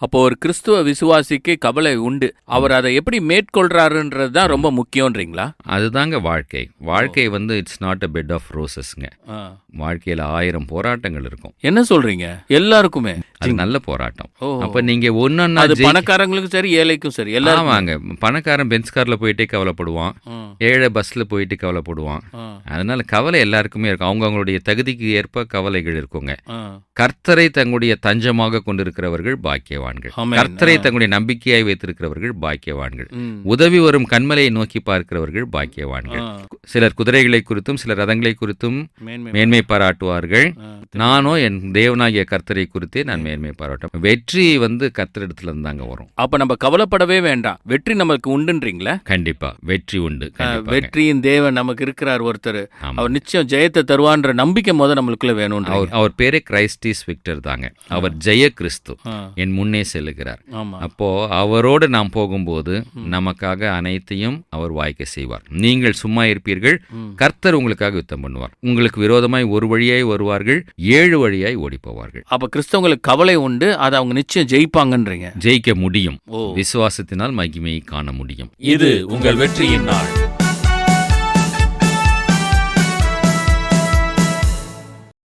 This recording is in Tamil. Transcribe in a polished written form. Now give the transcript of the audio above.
அப்போ ஒரு கிறிஸ்துவ விசுவாசிக்கு கவலை உண்டு. அவர் அதை எப்படி மேற்கொள்றாருன்றது தான் ரொம்ப முக்கியம்ன்றீங்களா? அதுதாங்க வாழ்க்கை. வாழ்க்கை it's not a bed of ரோசஸ்ங்க. வாழ்க்கையில 1000 போராட்டங்கள் இருக்கும். என்ன சொல்றீங்க? எல்லாருக்குமே அது நல்ல போராட்டம். அப்ப நீங்க ஒன்னொன்னா பணக்காரங்களுக்கும் சரி ஏழைக்கும் சரி எல்லாரும். ஆமாங்க. பணக்காரன் பென்ஸ் கார்ல போயிட்டே கவலைப்படுவான், ஏழை பஸ்ல போயிட்டு கவலைப்படுவான். அதனால கவலை எல்லாருக்குமே இருக்கும். அவங்களுடைய தகுதிக்கு ஏற்ப கவலைகள் இருக்குங்க. கர்த்தரை தங்களுடைய தஞ்சமாக கொண்டிருக்கிறவர்கள் பாக்கியவான்கள். கர்த்தரை தங்களுடைய நம்பிக்கையாய் வைத்திருக்கிறவர்கள் பாக்கியவான்கள். உதவி வரும் கண்மலையை நோக்கி பார்க்கிறவர்கள் பாக்கியவான்கள். சிலர் குதிரைகளை குறித்தும் சிலர் ரதங்களை குறித்தும் மேன்மை பாராட்டுவார்கள். நானோ என் தேவனாகிய கர்த்தரை குறித்தே நான் மேன்மை பாராட்டும். வெற்றி கர்த்தரிடத்துல இருந்தாங்க வரும். அப்ப நம்ம கவலைப்படவே வேண்டாம். வெற்றி நமக்கு உண்டுன்றீங்களா? கண்டிப்பா வெற்றி உண்டு. வெற்றியின் தேவன் நமக்கு இருக்கிறார் ஒருத்தர். அவர் நிச்சயம் ஜெயத்தை தருவான்ற நம்பிக்கை நம்மளுக்குள்ள வேணும். அவர் பேரே கிரைஸ்டிஸ் விக்டர் தாங்க. அவர் ஜெய கிறிஸ்து என் முன்னே செல்லுகிறார். அப்போ அவரோடு நாம் போகும்போது நமக்காக அனைத்தையும் அவர் வாய்க்க செய்வார். நீங்கள் சும்மா இருப்பீர்கள், கர்த்தர் உங்களுக்காக யுத்தம் பண்ணுவார். உங்களுக்கு விரோதமாய் ஒரு வழியாய் வருவார்கள், 7 வழியாய் ஓடி போவார்கள். அப்ப கிறிஸ்தவங்களுக்கு கவலை உண்டு, அதை அவங்க நிச்சயம் ஜெயிப்பாங்கன்றீங்க. ஜெயிக்க முடியும். விசுவாசத்தினால் மகிமையை காண முடியும். இது உங்கள் வெற்றியின் நாள்.